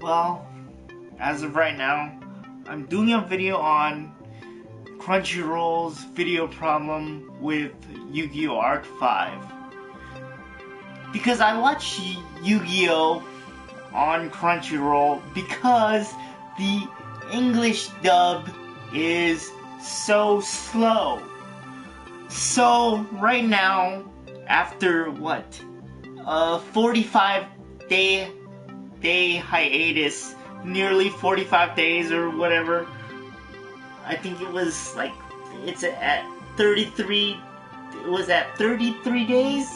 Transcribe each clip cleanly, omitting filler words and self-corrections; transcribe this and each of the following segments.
Well, as of right now, I'm doing a video on Crunchyroll's video problem with Yu-Gi-Oh! Arc 5. Because I watch Yu-Gi-Oh! On Crunchyroll because the English dub is so slow. So, right now, after what? 45 day hiatus, nearly 45 days or whatever. I think it was like, it's at 33, it was at 33 days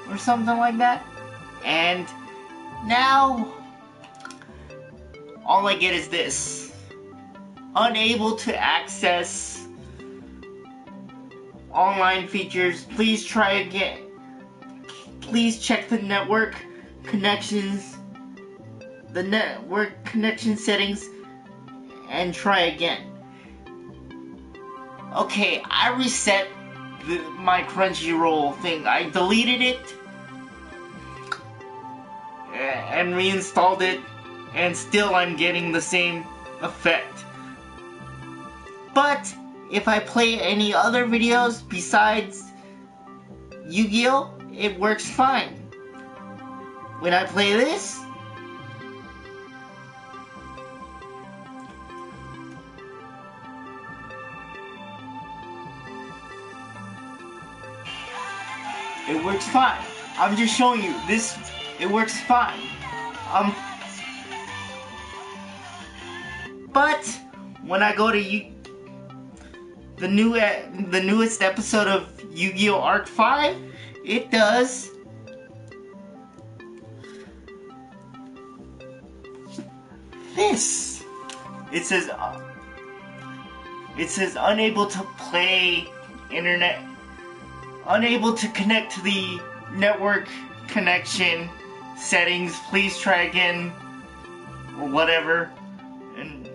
or something like that. And now, all I get is this: unable to access online features. Please try again. Please check the network connections, the network connection settings, and try again. Okay, I reset my Crunchyroll thing. I deleted it and reinstalled it, and still I'm getting the same effect. But if I play any other videos besides Yu-Gi-Oh!, it works fine. When I play this, it works fine. I'm just showing you this. It works fine. But when I go to the newest episode of Yu-Gi-Oh! Arc 5, it does this. It says unable to play internet, unable to connect to the network connection settings. Please try again, or whatever. And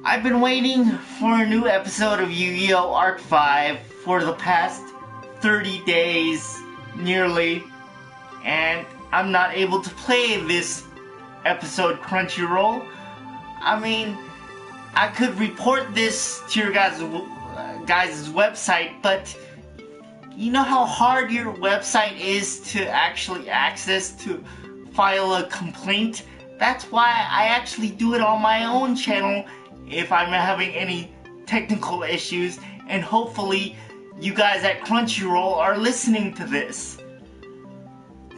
I've been waiting for a new episode of Yu-Gi-Oh! Arc 5 for the past 30 days, nearly, and I'm not able to play this episode. Crunchyroll, I mean, I could report this to your guys' website, but you know how hard your website is to actually access to file a complaint? That's why I actually do it on my own channel if I'm having any technical issues, and hopefully you guys at Crunchyroll are listening to this.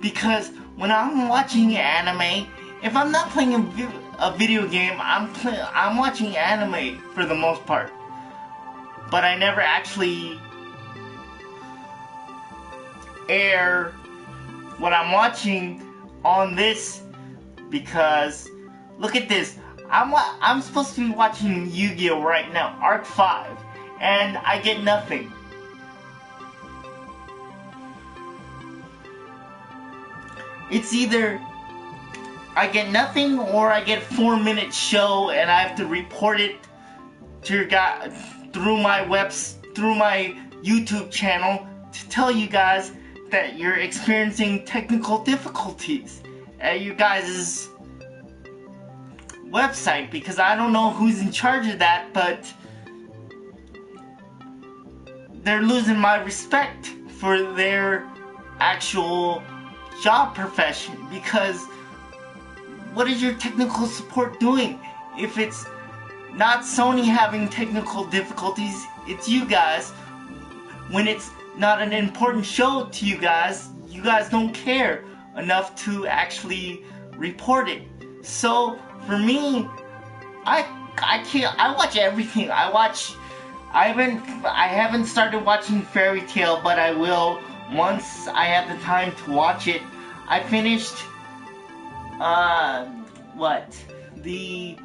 Because when I'm watching anime, if I'm not playing a video game, I'm watching anime for the most part. But I never actually air what I'm watching on this, because look at this. I'm supposed to be watching Yu-Gi-Oh! Right now, Arc 5, and I get nothing. It's either I get nothing or I get a 4-minute show and I have to report it to your guy through my YouTube channel to tell you guys that you're experiencing technical difficulties at you guys' website, because I don't know who's in charge of that, but they're losing my respect for their actual job profession. Because what is your technical support doing? If it's not Sony having technical difficulties, it's you guys. When it's not an important show to you guys don't care enough to actually report it. So for me, I watch everything. I haven't started watching Fairy Tail, but I will once I have the time to watch it. I finished what? The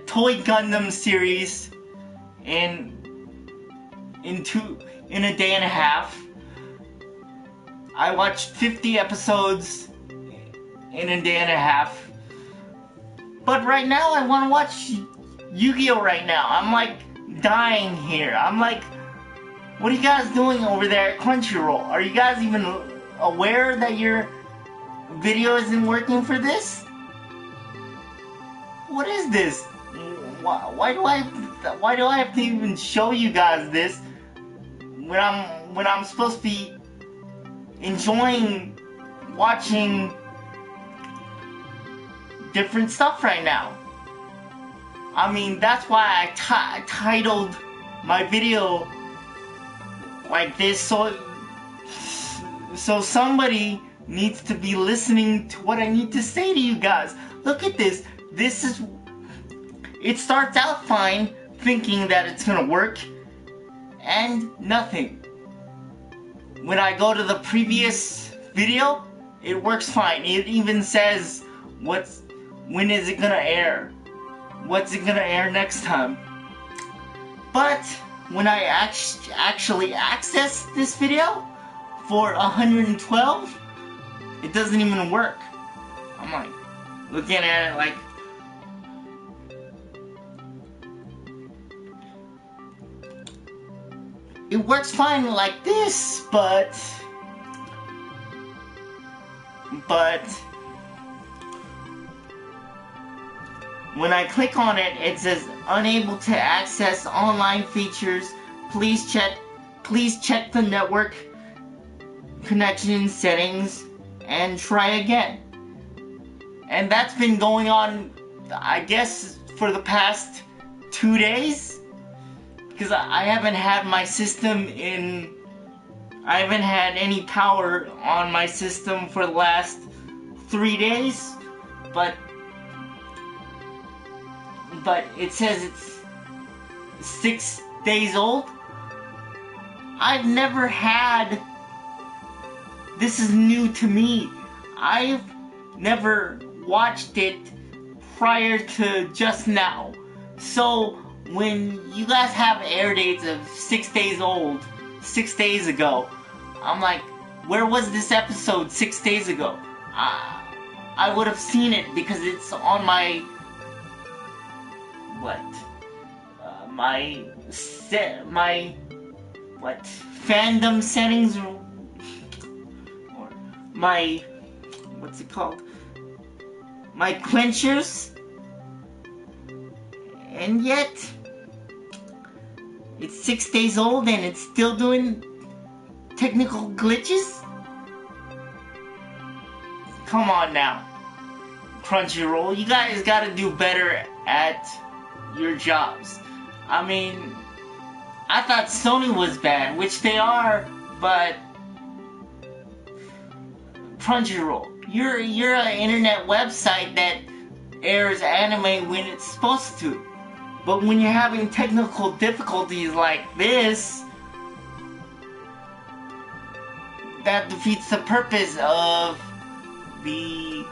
Toy Gundam series in a day and a half. I watched 50 episodes in a day and a half. But right now I want to watch Yu-Gi-Oh! Right now. I'm like dying here. I'm like, what are you guys doing over there at Crunchyroll? Are you guys even aware that your video isn't working for this? What is this? Why do I have to even show you guys this when I'm supposed to be enjoying watching different stuff right now? I mean, that's why I titled my video like this, so somebody needs to be listening to what I need to say to you guys. Look at this. It starts out fine, thinking that it's gonna work, and nothing. When I go to the previous video, it works fine. It even says when is it gonna air? What's it gonna air next time? But when I actually access this video for 112, it doesn't even work. I'm like looking at it like, it works fine like this, but when I click on it, it says unable to access online features. Please check the network connection settings and try again. And that's been going on, I guess, for the past 2 days, because I haven't had my system I haven't had any power on my system for the last 3 days, but it says it's 6 days old. I've never had, this is new to me. I've never watched it prior to just now. So when you guys have air dates of 6 days old, 6 days ago, I'm like, where was this episode 6 days ago? I would have seen it because it's on my fandom settings, or my, what's it called? My quenchers. And yet, it's 6 days old and it's still doing technical glitches? Come on now, Crunchyroll, you guys gotta do better at your jobs. I mean, I thought Sony was bad, which they are, but Crunchyroll, you're an internet website that airs anime when it's supposed to. But when you're having technical difficulties like this, that defeats the purpose of the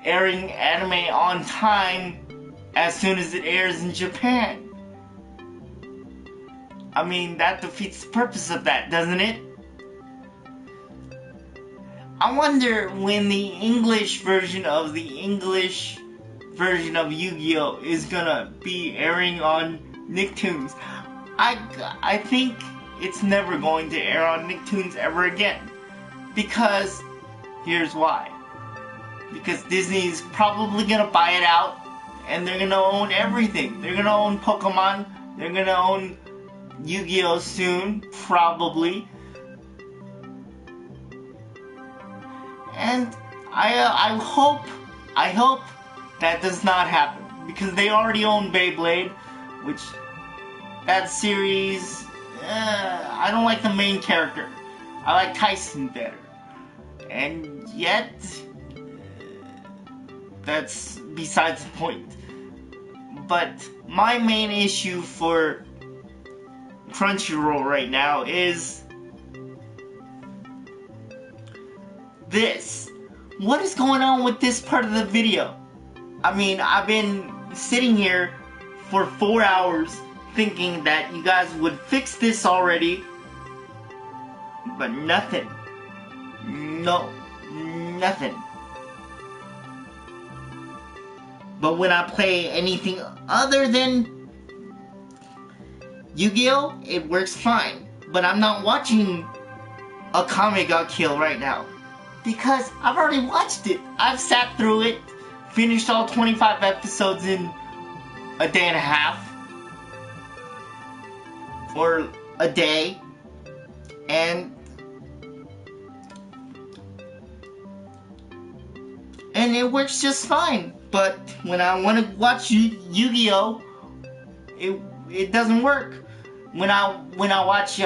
airing anime on time as soon as it airs in Japan. I mean, that defeats the purpose of that, doesn't it? I wonder when the English version of Yu-Gi-Oh! Is gonna be airing on Nicktoons. I think it's never going to air on Nicktoons ever again. Because, here's why. Because Disney's probably gonna buy it out, and they're gonna own everything. They're gonna own Pokemon, they're gonna own Yu-Gi-Oh! Soon, probably. And I hope that does not happen, because they already own Beyblade, which, that series, I don't like the main character. I like Tyson better. And yet, that's besides the point. But my main issue for Crunchyroll right now is this. What is going on with this part of the video? I mean, I've been sitting here for 4 hours thinking that you guys would fix this already, but nothing. No, nothing. But when I play anything other than Yu-Gi-Oh, it works fine. But I'm not watching Akame ga Kill right now, because I've already watched it. I've sat through it, finished all 25 episodes in a day and a half, or a day, and it works just fine. But when I want to watch Yu-Gi-Oh, it doesn't work. When I watch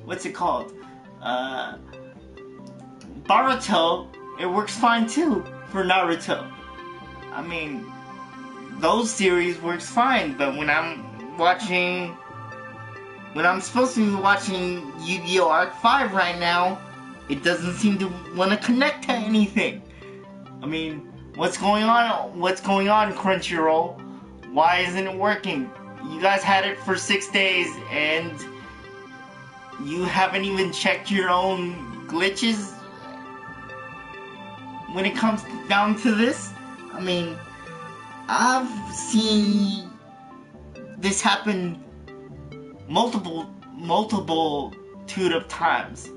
what's it called? Boruto, it works fine too for Naruto. I mean, those series works fine, but when I'm supposed to be watching Yu-Gi-Oh! Arc 5 right now, it doesn't seem to want to connect to anything. I mean, what's going on? What's going on, Crunchyroll? Why isn't it working? You guys had it for 6 days, and you haven't even checked your own glitches when it comes down to this? I mean, I've seen this happen multitude of times.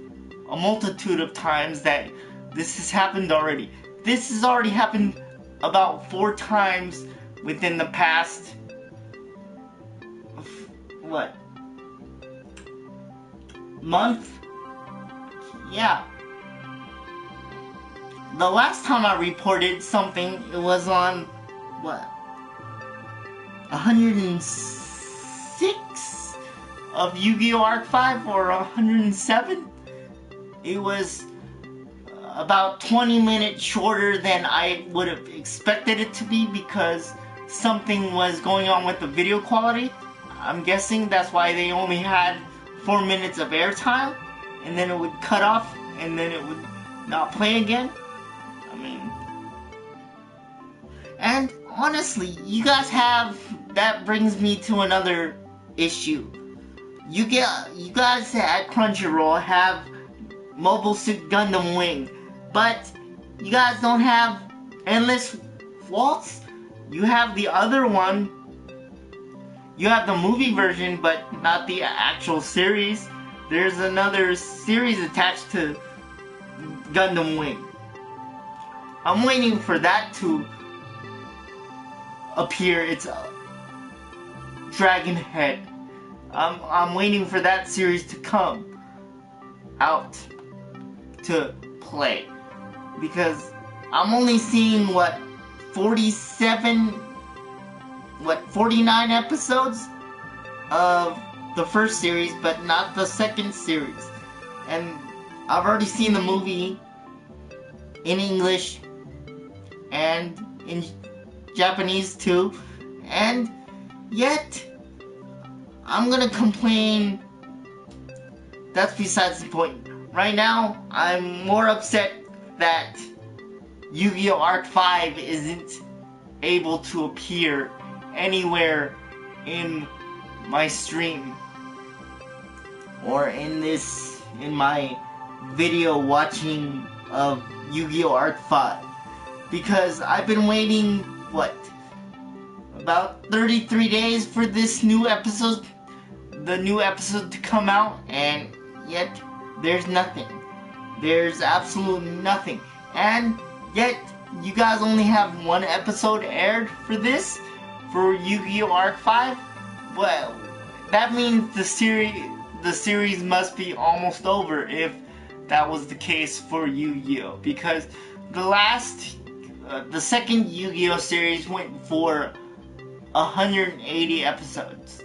A multitude of times that this has happened already. This has already happened about 4 times within the past, month? Yeah. The last time I reported something, it was on, 106 of Yu-Gi-Oh! Arc 5, or 107? It was about 20 minutes shorter than I would have expected it to be, because something was going on with the video quality. I'm guessing that's why they only had 4 minutes of airtime, and then it would cut off, and then it would not play again. I mean, and honestly, you guys that brings me to another issue. You guys at Crunchyroll have Mobile Suit Gundam Wing, but you guys don't have Endless Waltz. You have the other one. You have the movie version, but not the actual series. There's another series attached to Gundam Wing. I'm waiting for that to appear. It's Dragon Head. I'm waiting for that series to come out to play, because I'm only seeing 49 episodes of the first series, but not the second series. And I've already seen the movie in English and in Japanese too, and yet I'm gonna complain. That's besides the point. Right now, I'm more upset that Yu-Gi-Oh! Arc 5 isn't able to appear anywhere in my stream or in my video watching of Yu-Gi-Oh! Arc 5, because I've been waiting about 33 days for the new episode to come out, and yet there's nothing. There's absolutely nothing. And yet you guys only have 1 episode aired for Yu-Gi-Oh! Arc 5. Well, that means the series must be almost over if that was the case for Yu-Gi-Oh! Because the second Yu-Gi-Oh! Series went for 180 episodes.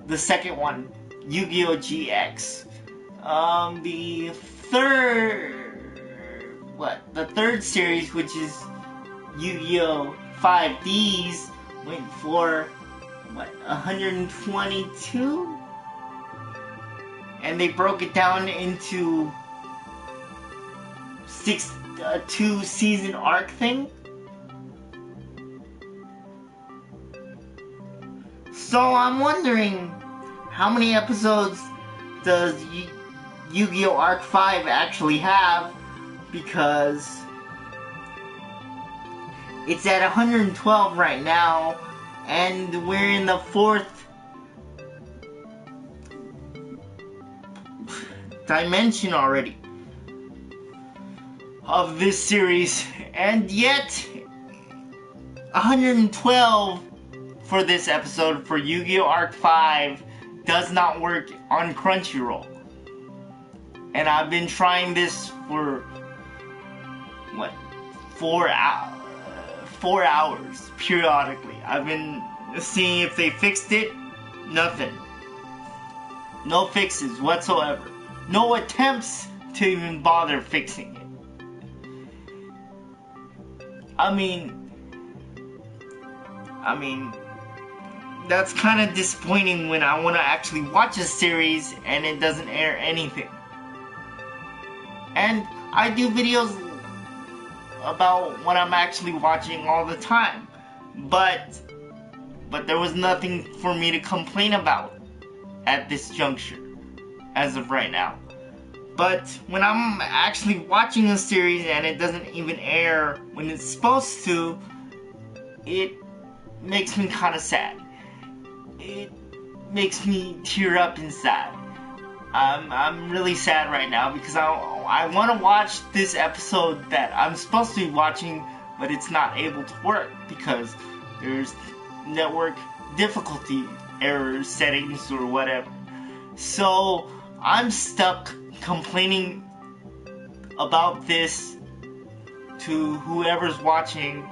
The second one, Yu-Gi-Oh! GX. The third series, which is Yu-Gi-Oh! 5Ds, went for 122? And they broke it down into 2-season arc thing. So I'm wondering, how many episodes does Yu-Gi-Oh! Arc 5 actually have? Because it's at 112 right now, and we're in the 4th dimension already of this series, and yet 112 for this episode for Yu-Gi-Oh! Arc 5 does not work on Crunchyroll. And I've been trying this for, what, 4 hours periodically. I've been seeing if they fixed it. Nothing. No fixes whatsoever. No attempts to even bother fixing it. I mean, that's kind of disappointing when I want to actually watch a series and it doesn't air anything. And I do videos about what I'm actually watching all the time. But there was nothing for me to complain about at this juncture, as of right now. But when I'm actually watching a series and it doesn't even air when it's supposed to, it makes me kind of sad. It makes me tear up inside. I'm really sad right now because I want to watch this episode that I'm supposed to be watching, but it's not able to work because there's network difficulty errors, settings, or whatever. So I'm stuck complaining about this to whoever's watching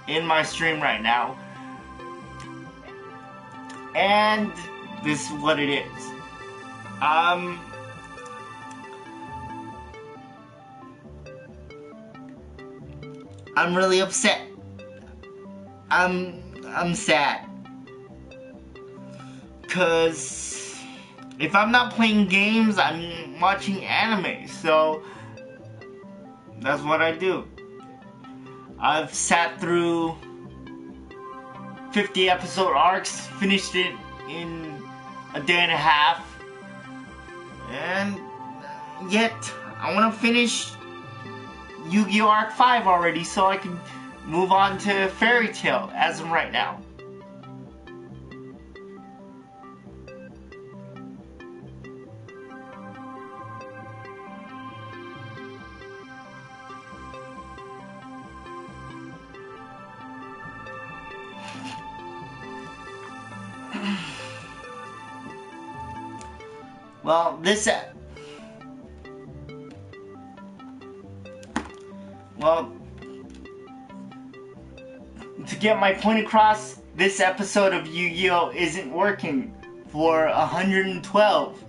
in my stream right now. And this is what it is. I'm really upset. I'm sad. 'Cause if I'm not playing games, I'm watching anime. So that's what I do. I've sat through 50 episode arcs, finished it in a day and a half, and yet I want to finish Yu-Gi-Oh! Arc 5 already so I can move on to Fairy Tail as of right now. Well, to get my point across, this episode of Yu-Gi-Oh! Isn't working for 112,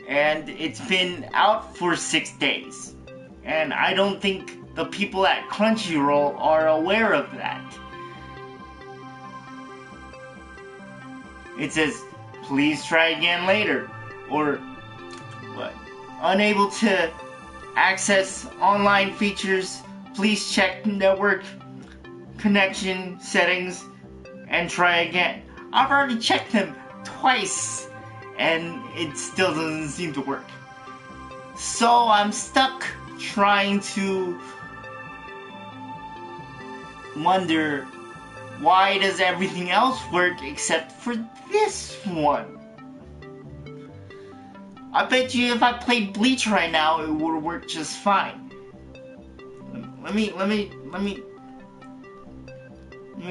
and it's been out for 6 days. And I don't think the people at Crunchyroll are aware of that. It says, please try again later, or what? Unable to access online features, please check network connection settings and try again. I've already checked them twice and it still doesn't seem to work. So I'm stuck trying to wonder, why does everything else work except for this one? I bet you if I played Bleach right now, it would work just fine. Let me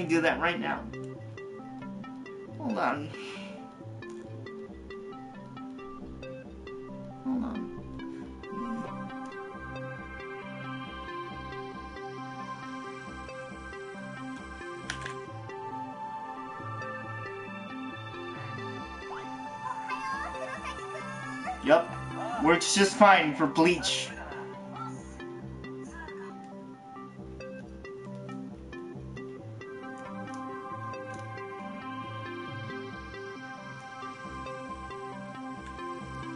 do that right now. Hold on. Hold on. Yup, works just fine for Bleach.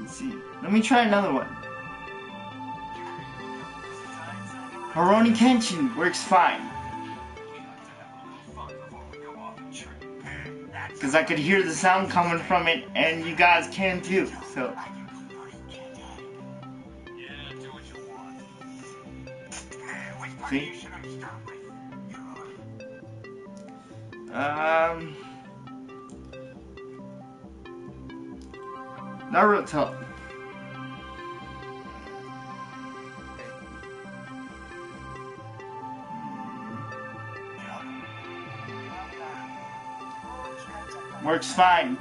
Let's see. Let me try another one. Rurouni Kenshin works fine. Because I could hear the sound coming from it, and you guys can too, so. See? Naruto. Works fine.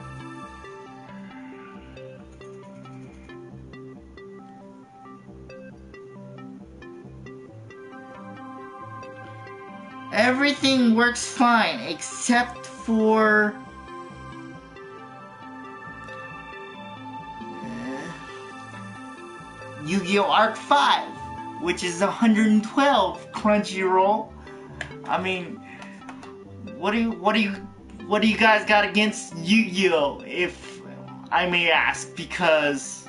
Everything works fine except for Yu-Gi-Oh! Arc 5, which is 112 Crunchyroll. I mean, what do you guys got against Yu-Gi-Oh! If I may ask, because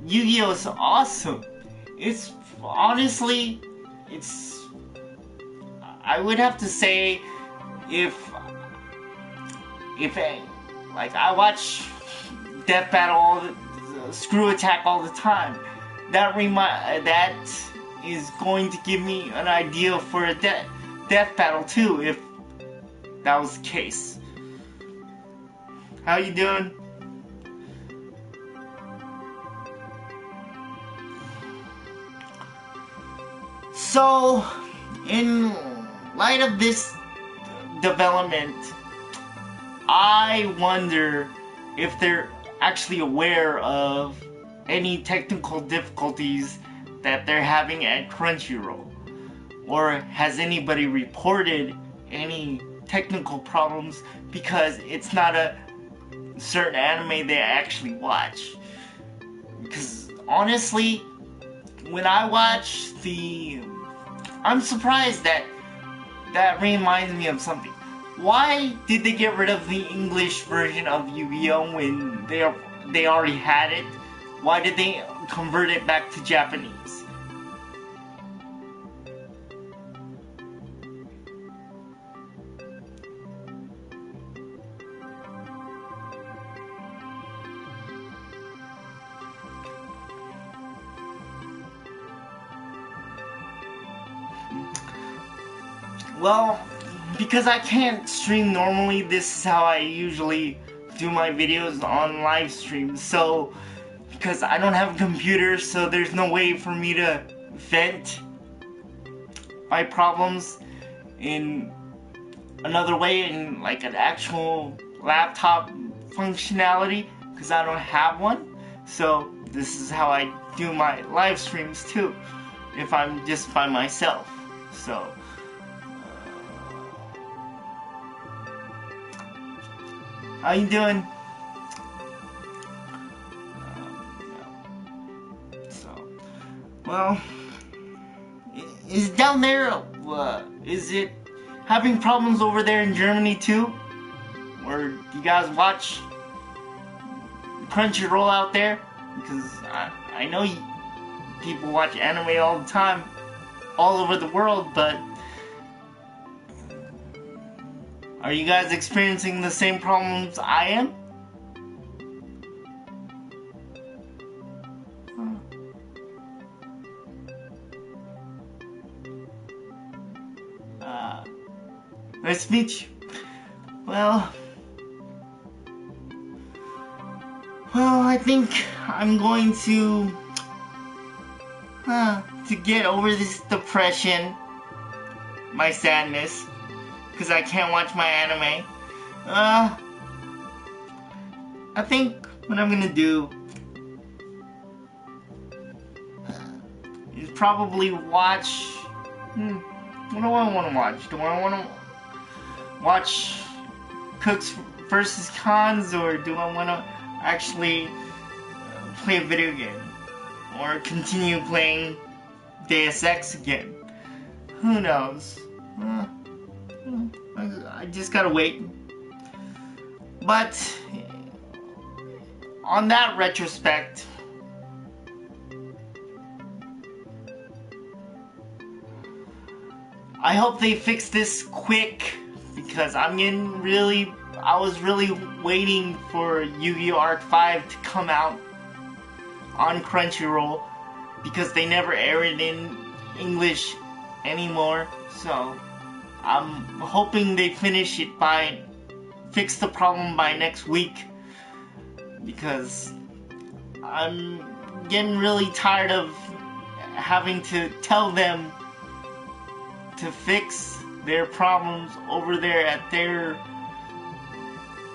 Yu-Gi-Oh! Is awesome. It's honestly, I would have to say, like, I watch Death Battle, Screw Attack all the time. That is going to give me an idea for a Death Battle too, if that was the case. How you doing? So, in light of this development, I wonder if they're actually aware of any technical difficulties that they're having at Crunchyroll. Or has anybody reported any technical problems because it's not a certain anime they actually watch? Because honestly, when I watch I'm surprised that reminds me of something. Why did they get rid of the English version of Yu-Gi-Oh! When they already had it? Why did they convert it back to Japanese? Well, because I can't stream normally, this is how I usually do my videos on live stream. So, because I don't have a computer, so there's no way for me to vent my problems in another way, in like an actual laptop functionality, because I don't have one. So, this is how I do my live streams too, if I'm just by myself. So, how you doing? Well, is down there, is it having problems over there in Germany too? Or do you guys watch Crunchyroll out there? Because I know people watch anime all the time, all over the world, but are you guys experiencing the same problems I am? Nice to meet you. Well, I think I'm going to get over this depression, my sadness, because I can't watch my anime. I think what I'm gonna do is probably watch. What do I want to watch? Do I want to watch Cooks vs. Cons, or do I want to actually play a video game? Or continue playing Deus Ex again? Who knows? I just gotta wait. But on that retrospect, I hope they fix this quick, because I was really waiting for Yu-Gi-Oh! Arc 5 to come out on Crunchyroll, because they never air it in English anymore. So I'm hoping they fix the problem by next week, because I'm getting really tired of having to tell them to fix their problems over there at their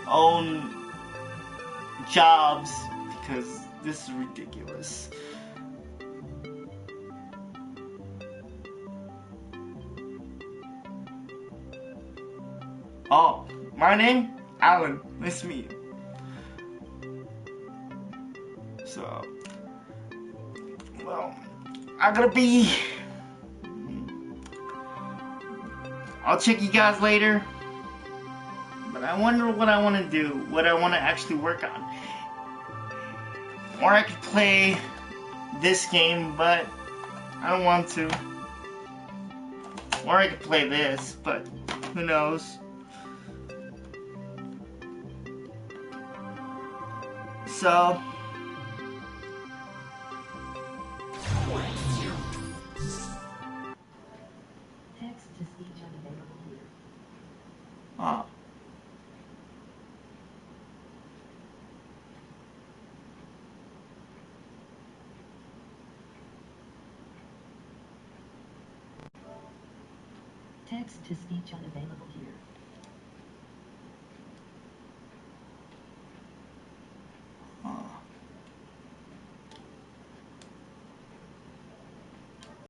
own jobs, because this is ridiculous. Oh, my name? Alan. Nice to meet you. So, well, I'm gonna be... I'll check you guys later. But I wonder what I want to do, what I want to actually work on. Or I could play this game, but I don't want to. Or I could play this, but who knows. So... Text to speech unavailable here. Oh. Text to speech unavailable here.